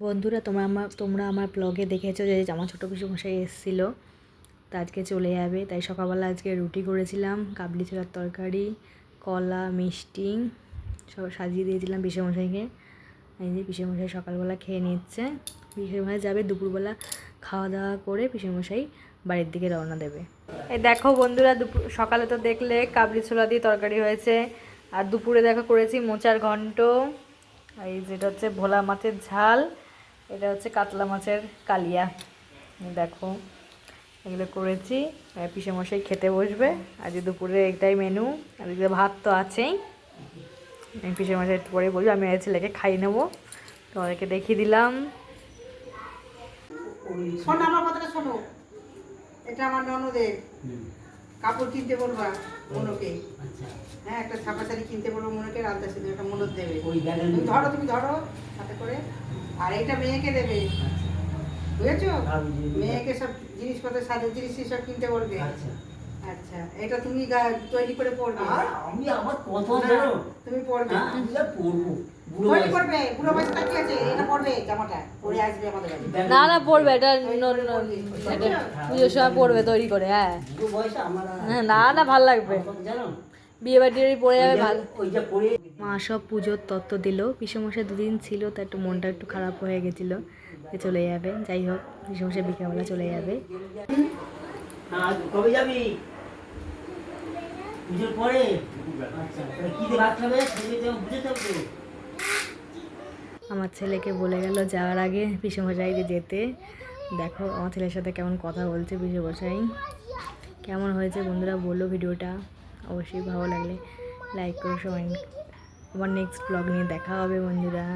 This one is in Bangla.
বন্ধুরা তোমরা আমার ব্লগে দেখেছো যে আমার ছোটো পিসেমশাই এসেছিলো, তা আজকে চলে যাবে। তাই সকালবেলা আজকে রুটি করেছিলাম, কাবলি ছোলার তরকারি, কলা, মিষ্টি সব সাজিয়ে দিয়েছিলাম পিসেমশাইকে। এই যে পিসেমশাই সকালবেলা খেয়ে নিচ্ছে। পিসেমশাই যাবে দুপুরবেলা খাওয়া দাওয়া করে পিসেমশাই বাড়ির দিকে রওনা দেবে। এই দেখো বন্ধুরা, সকালে তো দেখলে কাবলি ছোলা দিয়ে তরকারি হয়েছে, আর দুপুরে দেখো করেছি মোচার ঘন্ট, এই যেটা হচ্ছে ভোলা মাছের ঝাল, এটা হচ্ছে কাতলা মাছের কালিয়া। দেখো এগুলো করেছি। পিসেমশাই খেতে বসবে, আজ দুপুরে এটাই মেনু। আর এদিকে ভাত তো আছেই। পিসেমশাই একটু পরে বলবো, আমি ছেলেকে খাইয়ে নেবো। তোমাদেরকে দেখিয়ে দিলাম। শোনো আমার কথাটা শোনো, এটা আমার ননদের কাপড় কিনতে বলবা মনোকে। হ্যাঁ, একটা ছাপা শাড়ি কিনতে বলবো মনোকে, আলতা সিঁদুর একটা মনোদ দেবে। তুমি ধরো হাতে করে। আর এইটা মেয়েকে দেবে, বুঝেছো? মেয়েকে সব জিনিসপত্র, সাজের জিনিস সব কিনতে বলবে। আচ্ছা, এটা তুমি তৈরি করে পড়বে। আমি আমার কথা জানো, তুমি পড়বে, আমি যা পড়বো তৈরি করবে। বুড়ো বয়সটা কি আছে, এটা পড়বে, জামাটা পরে আসবে আমাদের বাড়ি। না না, পড়বে এটা পুজোর সময় পড়বে তৈরি করে। হ্যাঁ বুড়ো বয়সে আমার না না, ভাল লাগবে, জানো বিয়ে বাড়ি পড়ে যাবে ভালো। ওইটা পড়ে মা সব পুজোর তত্ত্ব দিল। পিসেমশাই দুদিন ছিল, তা একটু মনটা একটু খারাপ হয়ে গেছিলো যে চলে যাবে। যাই হোক, পিসেমশাই বিকেলবেলা চলে যাবে। হ্যাঁ, কবে যাবি? পুজোর পরে? আচ্ছা, কি দিয়ে ভাত খাবে বুঝে থাকবো। আমার ছেলেকে বলে গেল যাওয়ার আগে পিসেমশাইকে যেতে। দেখো আমার ছেলের সাথে কেমন কথা বলছে পিসেমশাই। কেমন হয়েছে বন্ধুরা বলো ভিডিওটা, অবশ্যই ভালো লাগলে লাইক করো সবাই। আবার নেক্সট ব্লগ নিয়ে দেখা হবে বন্ধুরা।